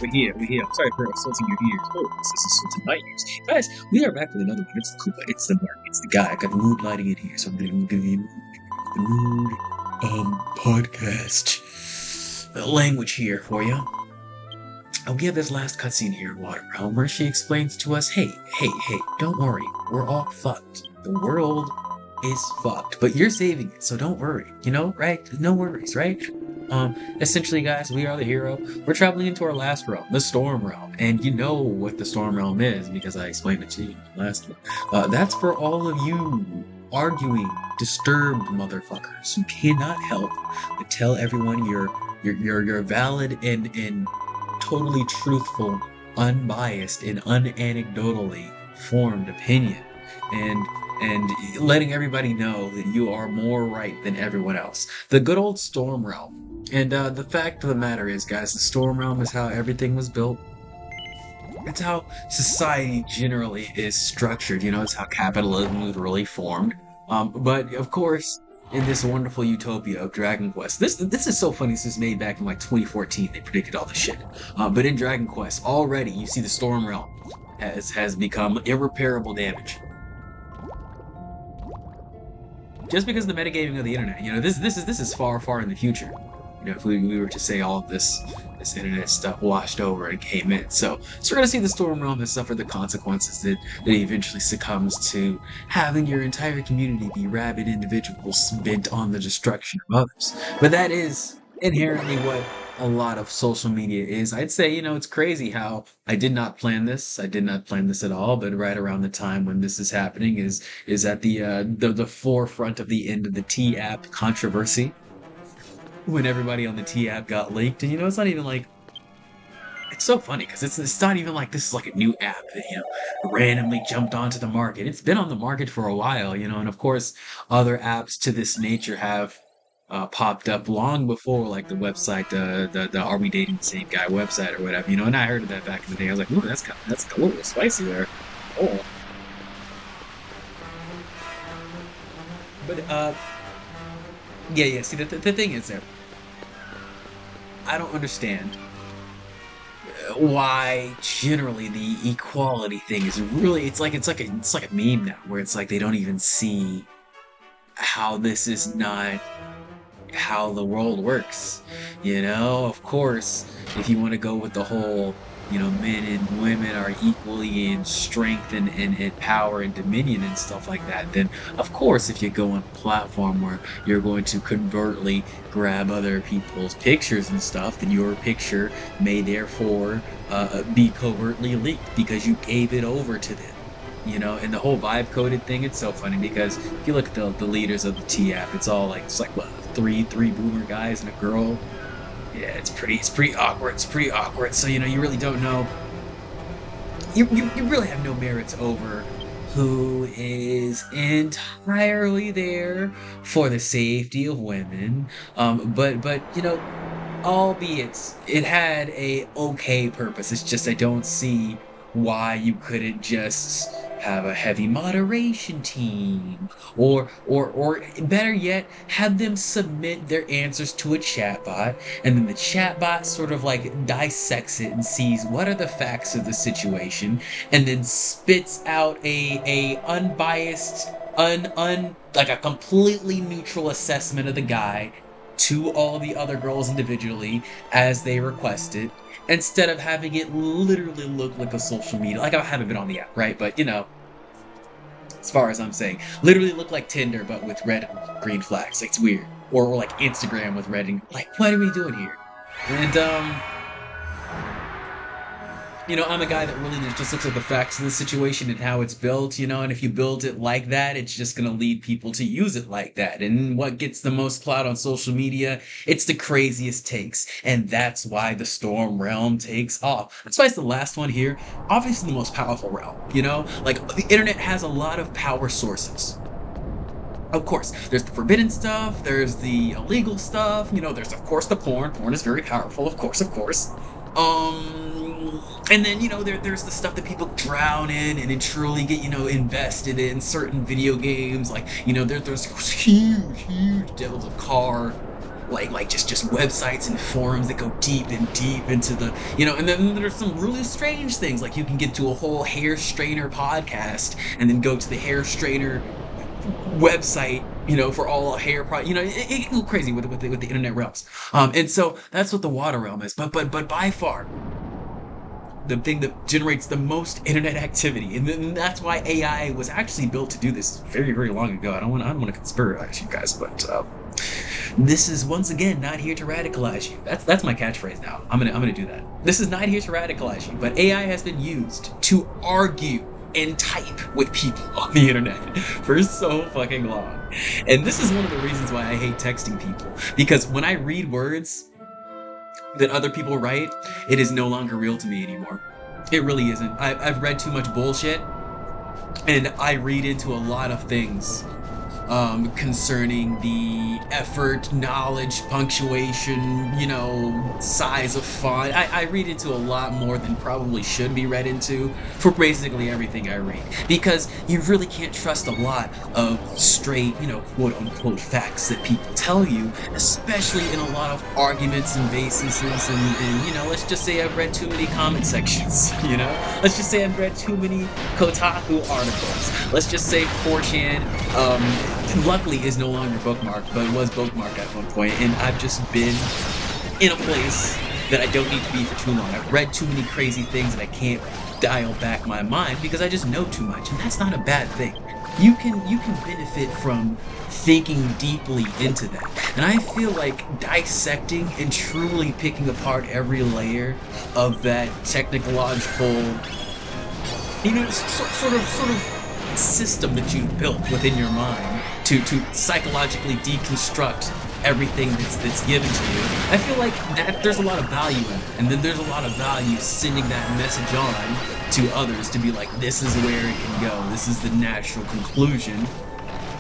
We're here. I'm sorry for assaulting your ears. Oh, this is assaulting my ears. Guys, we are back with another one. It's Koopa. It's the Mark. It's the guy. I got mood lighting in here, so I'm going to give you the mood podcast language here for you. We have this last cutscene here in Water Realm where she explains to us, hey, don't worry. We're all fucked. The world is fucked, but you're saving it, so don't worry. You know, right? No worries, right? Essentially, guys, we are the hero. We're traveling into our last realm, the Storm Realm. And you know what the Storm Realm is because I explained it to you in the last one. That's for all of you arguing, disturbed motherfuckers who cannot help but tell everyone you're valid and totally truthful, unbiased, and unanecdotally formed opinion. And letting everybody know that you are more right than everyone else. The good old Storm Realm. And the fact of the matter is, guys, the Storm Realm is how everything was built. It's how society generally is structured. You know, it's how capitalism was really formed. But of course, in this wonderful utopia of Dragon Quest, this is so funny. This was made back in like 2014. They predicted all this shit. But in Dragon Quest, already you see the Storm Realm has become irreparable damage. Just because of the metagaming of the internet, you know, this is far in the future. You know, if we were to say all of this internet stuff washed over and came in, so we're gonna see the Storm Realm has suffered the consequences that eventually succumbs to having your entire community be rabid individuals bent on the destruction of others. But that is inherently what a lot of social media is. I'd say, you know, it's crazy how I did not plan this. I did not plan this at all, but right around the time when this is happening is at the forefront of the end of the T app controversy. When everybody on the T app got leaked, and you know, it's not even like, it's so funny because it's not even like this is like a new app that, you know, randomly jumped onto the market. It's been on the market for a while, you know, and of course other apps to this nature have popped up long before, like the website, the Are We Dating the Same Guy website or whatever, you know. And I heard of that back in the day. I was like, ooh, that's a little spicy there. Oh, but yeah. See, the thing is there, I don't understand why generally the equality thing is really. It's like a meme now, where it's like they don't even see how this is not how the world works. You know, of course, if you want to go with the whole, you know, men and women are equally in strength and power and dominion and stuff like that, then of course if you go on a platform where you're going to covertly grab other people's pictures and stuff, then your picture may therefore be covertly leaked because you gave it over to them. You know, and the whole vibe coded thing, it's so funny because if you look at the leaders of the T app, it's like what, three boomer guys and a girl. Yeah, it's pretty awkward. So, you know, you really don't know. You really have no merits over who is entirely there for the safety of women. But you know, albeit it had a okay purpose. It's just I don't see why you couldn't just have a heavy moderation team, or better yet, have them submit their answers to a chatbot, and then the chatbot sort of like dissects it and sees what are the facts of the situation, and then spits out a unbiased, like a completely neutral assessment of the guy to all the other girls individually as they requested, instead of having it literally look like a social media. Like, I haven't been on the app, right? But, you know, as far as I'm saying, literally look like Tinder, but with red and green flags. Like, it's weird. Or like Instagram with red and, like, what are we doing here? And, you know, I'm a guy that really just looks at the facts of the situation and how it's built, you know, and if you build it like that, it's just going to lead people to use it like that. And what gets the most clout on social media? It's the craziest takes. And that's why the Storm Realm takes off. That's why it's the last one here. Obviously the most powerful realm, you know? Like, the internet has a lot of power sources. Of course, there's the forbidden stuff, there's the illegal stuff, you know, there's of course the porn. Porn is very powerful, of course. And then, you know, there's the stuff that people drown in and truly get, you know, invested in certain video games. Like, you know, there's huge devils of car like just websites and forums that go deep and deep into the, and then there's some really strange things, like you can get to a whole hair strainer podcast and then go to the hair strainer website, for all hair it can go crazy with the internet realms. And so that's what the water realm is. But by far the thing that generates the most internet activity, and then that's why AI was actually built to do this very, very long ago. I don't want to conspiracize you guys, but this is once again not here to radicalize you. That's my catchphrase now. I'm gonna do that. This is not here to radicalize you, but AI has been used to argue and type with people on the internet for so fucking long. And this is one of the reasons why I hate texting people, because when I read words that other people write, it is no longer real to me anymore. It really isn't. I've read too much bullshit, and I read into a lot of things concerning the effort, knowledge, punctuation, size of font. I read into a lot more than probably should be read into for basically everything I read, because you really can't trust a lot of straight, quote unquote facts that people tell you, especially in a lot of arguments and bases, and let's just say I've read too many comment sections, let's just say I've read too many Kotaku articles, let's just say 4chan, luckily is no longer bookmarked, but it was bookmarked at one point, and I've just been in a place that I don't need to be for too long. I've read too many crazy things that I can't dial back my mind because I just know too much, and that's not a bad thing. You can benefit from thinking deeply into that, and I feel like dissecting and truly picking apart every layer of that technological, sort of system that you've built within your mind to psychologically deconstruct everything that's given to you. I feel like that there's a lot of value in it, and then there's a lot of value sending that message on to others to be like, this is where it can go, this is the natural conclusion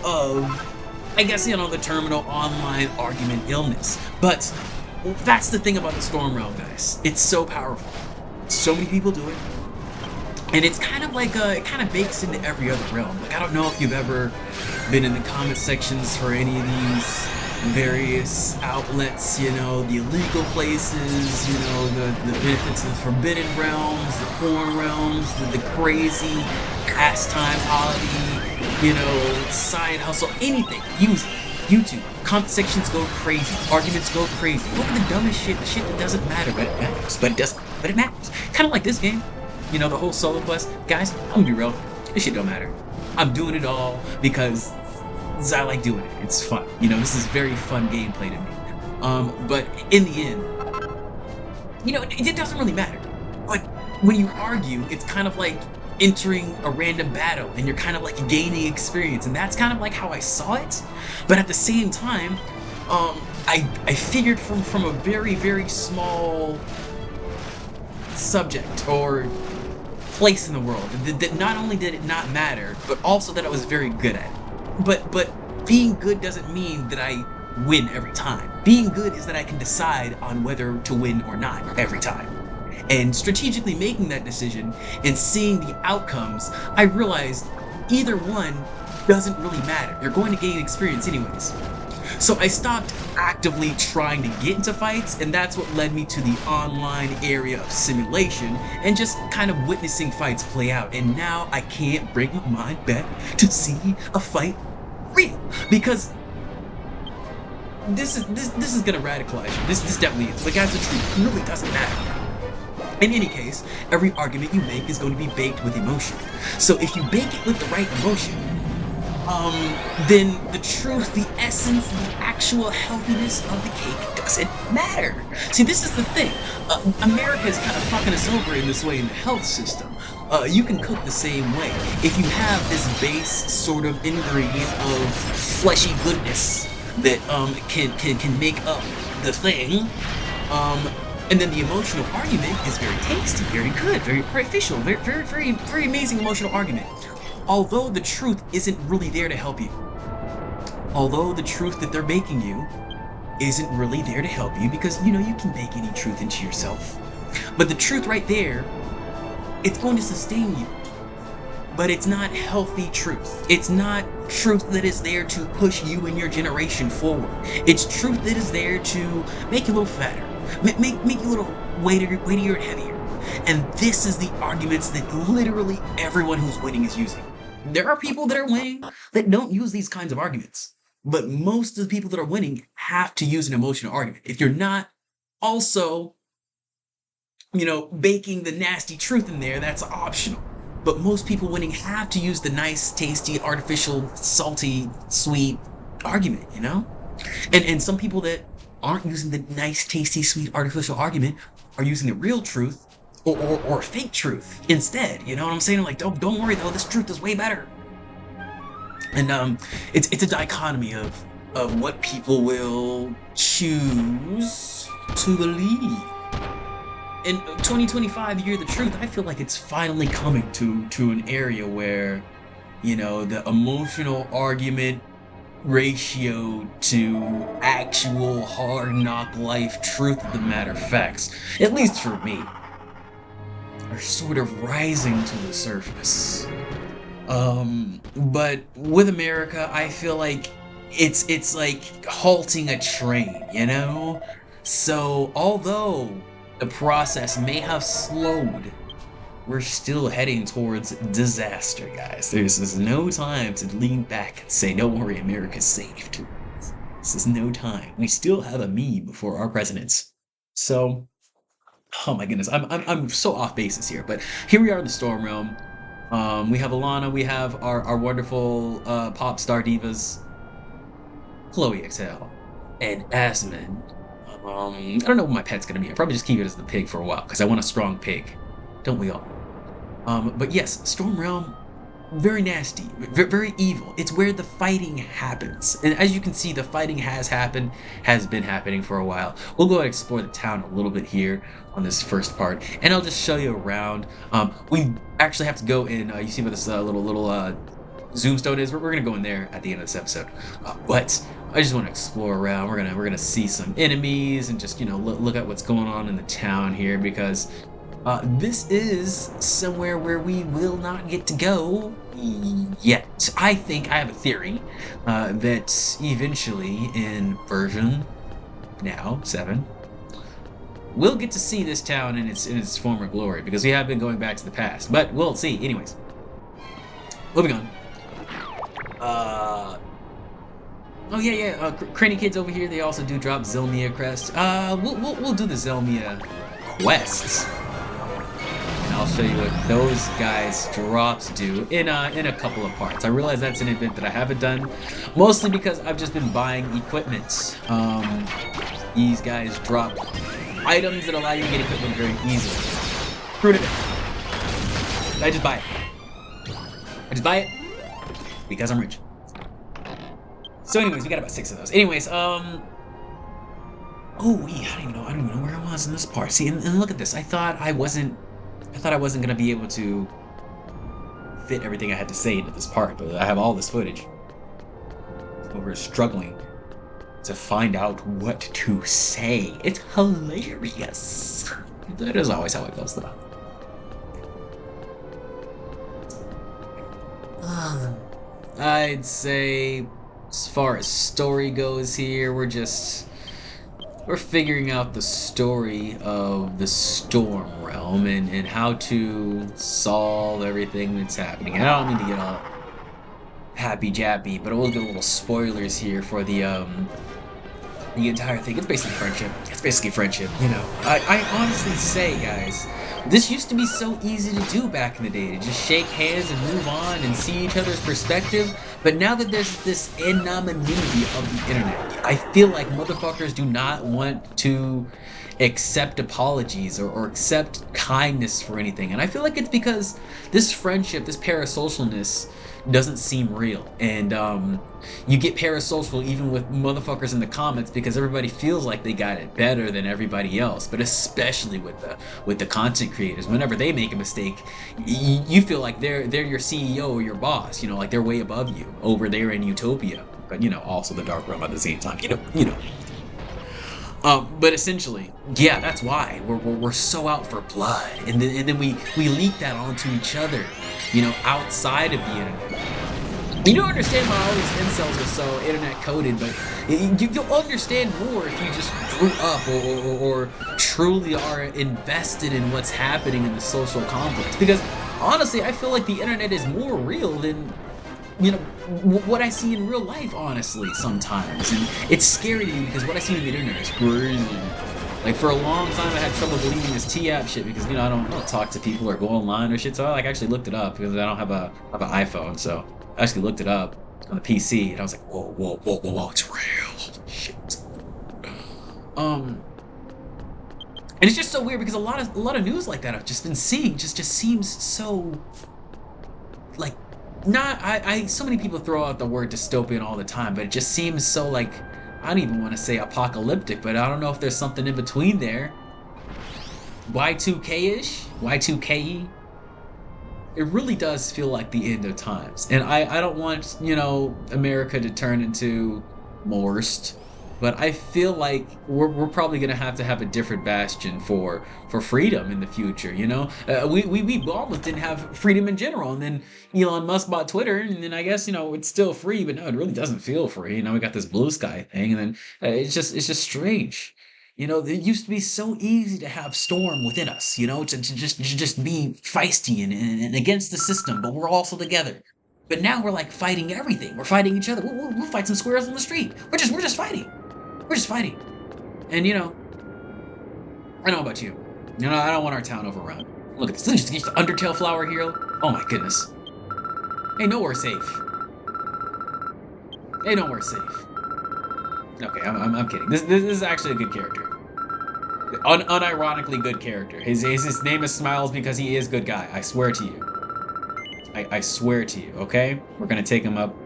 of, I guess, the terminal online argument illness. But that's the thing about the Storm Realm, guys. It's so powerful. So many people do it. And it's kind of like, it kind of bakes into every other realm. Like, I don't know if you've ever been in the comment sections for any of these various outlets, the illegal places, the benefits of the forbidden realms, the porn realms, the crazy pastime hobby, side hustle, anything, music, YouTube, comment sections go crazy, arguments go crazy, over the dumbest shit, the shit that doesn't matter, but it matters, but it matters. Kind of like this game. The whole solo quest. Guys, I'm gonna be real. This shit don't matter. I'm doing it all because I like doing it. It's fun. This is very fun gameplay to me. But in the end, it doesn't really matter. But when you argue, it's kind of like entering a random battle, and you're kind of like gaining experience, and that's kind of like how I saw it. But at the same time, I figured from a very, very small subject or place in the world that not only did it not matter, but also that I was very good at it. But being good doesn't mean that I win every time. Being good is that I can decide on whether to win or not every time. And strategically making that decision and seeing the outcomes, I realized either one doesn't really matter. You're going to gain experience anyways. So I stopped actively trying to get into fights, and that's what led me to the online area of simulation and just kind of witnessing fights play out. And now I can't bring my mind back to see a fight real, because this is gonna radicalize you. This definitely is. But guys, the truth really doesn't matter. In any case, every argument you make is going to be baked with emotion. So if you bake it with the right emotion, then the truth, the essence, the actual healthiness of the cake doesn't matter. See, this is the thing. America is kind of fucking us over in this way in the health system. You can cook the same way. If you have this base sort of ingredient of fleshy goodness that can make up the thing, and then the emotional argument is very tasty, very good, very beneficial, very amazing emotional argument. Although the truth isn't really there to help you. Although the truth that they're making you isn't really there to help you, because, you can bake any truth into yourself. But the truth right there, it's going to sustain you. but it's not healthy truth. It's not truth that is there to push you and your generation forward. It's truth that is there to make you a little fatter, make you a little weightier and heavier. And this is the arguments that literally everyone who's winning is using. There are people that are winning that don't use these kinds of arguments, but most of the people that are winning have to use an emotional argument. If you're not also, baking the nasty truth in there, that's optional. But most people winning have to use the nice, tasty, artificial, salty, sweet argument, And some people that aren't using the nice, tasty, sweet, artificial argument are using the real truth or fake truth instead. You know what I'm saying? Like, don't worry though, this truth is way better. And it's a dichotomy of what people will choose to believe. In 2025, year of the truth, I feel like it's finally coming to an area where, the emotional argument ratio to actual hard knock life truth of the matter facts, at least for me, are sort of rising to the surface. But with America, I feel like it's like halting a train, So although the process may have slowed, we're still heading towards disaster, guys. There's no time to lean back and say, don't worry, America's saved. This is no time. We still have a meme for our presidents. So, oh my goodness, I'm so off basis here, but here we are in the Storm Realm. We have Alana, we have our wonderful pop star divas, Chloe XL, and Asmund. I don't know what my pet's gonna be. I'll probably just keep it as the pig for a while, because I want a strong pig. Don't we all? But yes, Storm Realm, very nasty, very evil. It's where the fighting happens. And as you can see, the fighting has been happening for a while. We'll go and explore the town a little bit here on this first part, and I'll just show you around. We actually have to go in, you see where this little zoom stone is? We're gonna go in there at the end of this episode. But I just want to explore around. We're gonna see some enemies and just look at what's going on in the town here, because this is somewhere where we will not get to go yet. I think I have a theory that eventually in version now 7, we'll get to see this town in its former glory, because we have been going back to the past. But we'll see. Anyways, moving on. Oh yeah. Cranny Kids over here. They also do drop Zelmia crests. We'll do the Zelmia quests. I'll show you what those guys' drops do in a couple of parts. I realize that's an event that I haven't done, mostly because I've just been buying equipment. These guys drop items that allow you to get equipment very easily. Fruit of it. I just buy it because I'm rich. So anyways, we got about 6 of those. Anyways, oh wait, I don't even know where I was in this part. See, and look at this. I thought I wasn't gonna be able to fit everything I had to say into this part, but I have all this footage. We're struggling to find out what to say. It's hilarious. That is always how it goes, though. I'd say, as far as story goes here, we're figuring out the story of the Storm Realm and how to solve everything that's happening. And I don't mean to get all happy-jappy, but I will get a little spoilers here for the entire thing. It's basically friendship. I honestly say, guys, this used to be so easy to do back in the day, to just shake hands and move on and see each other's perspective. But now that there's this anonymity of the internet, I feel like motherfuckers do not want to accept apologies or accept kindness for anything. And I feel like it's because this friendship, this parasocialness, doesn't seem real. And you get parasocial even with motherfuckers in the comments because everybody feels like they got it better than everybody else. But especially with the content creators, whenever they make a mistake, you feel like they're your CEO or your boss. Like they're way above you over there in Utopia. But also the dark realm at the same time. But essentially, yeah, that's why we're so out for blood, and then we leak that onto each other, you know, outside of the internet. You don't understand why all these incels are so internet coded, but you'll understand more if you just grew up or truly are invested in what's happening in the social complex. Because honestly, I feel like the internet is more real than, you know, what I see in real life, honestly, sometimes. And it's scary to me because what I see on the internet is crazy. Like, for a long time, I had trouble believing this T-app shit because, you know, I don't talk to people or go online or shit. So I like actually looked it up because I don't have an iPhone. So I actually looked it up on the PC and I was like, whoa, whoa, whoa, whoa, whoa, it's real. Shit. Um, and it's just so weird because a lot of news like that I've just been seeing just seems so, like, not I so many people throw out the word dystopian all the time, but it just seems so, like, I don't even want to say apocalyptic, but I don't know if there's something in between there. Y2K-ish? Y2K? It really does feel like the end of times. And I don't want, you know, America to turn into Morst, but I feel like we're probably gonna have to have a different bastion for freedom in the future. You know, we almost didn't have freedom in general, and then Elon Musk bought Twitter, and then I guess, you know, it's still free, but no, it really doesn't feel free. You know, we got this blue sky thing, and then it's just strange. You know, it used to be so easy to have storm within us, you know, to just be feisty and against the system, but we're also together. But now we're like fighting everything. We're fighting each other. We'll fight some squirrels on the street. We're just fighting. We're just fighting. And, you know, I don't know about you. You know, I don't want our town overrun. Look at this. Look at this Undertale flower here. Oh my goodness. Ain't nowhere safe. Ain't nowhere safe. Okay, I'm kidding. This is actually a good character. Unironically good character. His name is Smiles because he is good guy. I swear to you. I swear to you. Okay, we're gonna take him up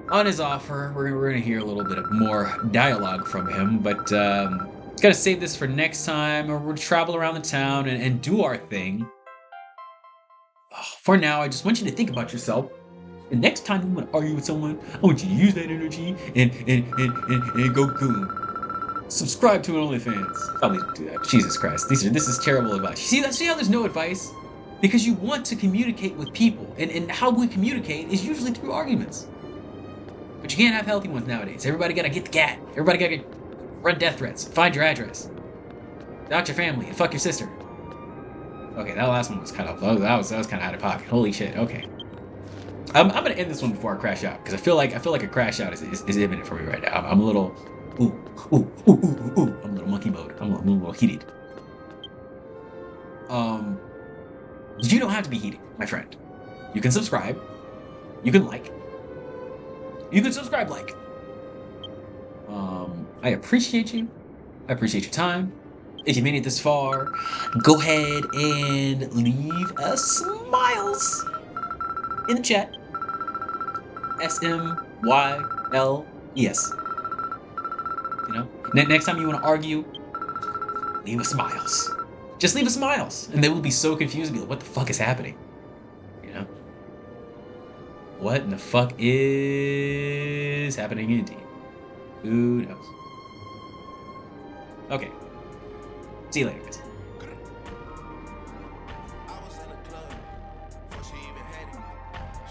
on his offer. We're gonna hear a little bit of more dialogue from him, but gotta save this for next time, or we'll travel around the town and do our thing. For now, I just want you to think about yourself. And next time you want to argue with someone, I want you to use that energy and go goon. Subscribe to an OnlyFans. Probably don't do that. Jesus Christ. This is terrible advice. See how there's no advice? Because you want to communicate with people. And how we communicate is usually through arguments. But you can't have healthy ones nowadays. Everybody gotta get the gat. Everybody gotta run death threats. Find your address. Dox your family and fuck your sister. Okay, that last one was kind of that was kind of out of pocket. Holy shit. Okay. I'm gonna end this one before I crash out because I feel like a crash out is imminent for me right now. I'm a little ooh. I'm a little monkey mode. I'm a little heated. You don't have to be heated, my friend. You can subscribe. You can like. You can subscribe, like. I appreciate you. I appreciate your time. If you made it this far, go ahead and leave a smiles in the chat. SMYLES. You know? Next time you want to argue, leave a smiles. Just leave a smiles. And they will be so confused and be like, what the fuck is happening? You know? What in the fuck is happening indeed? Who knows? Okay. See you later, guys.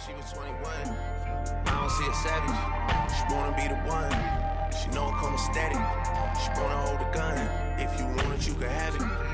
She was 21. I don't see a savage. She wanna be the one. She know I'm coming steady. She wanna hold a gun. If you want it, you can have it.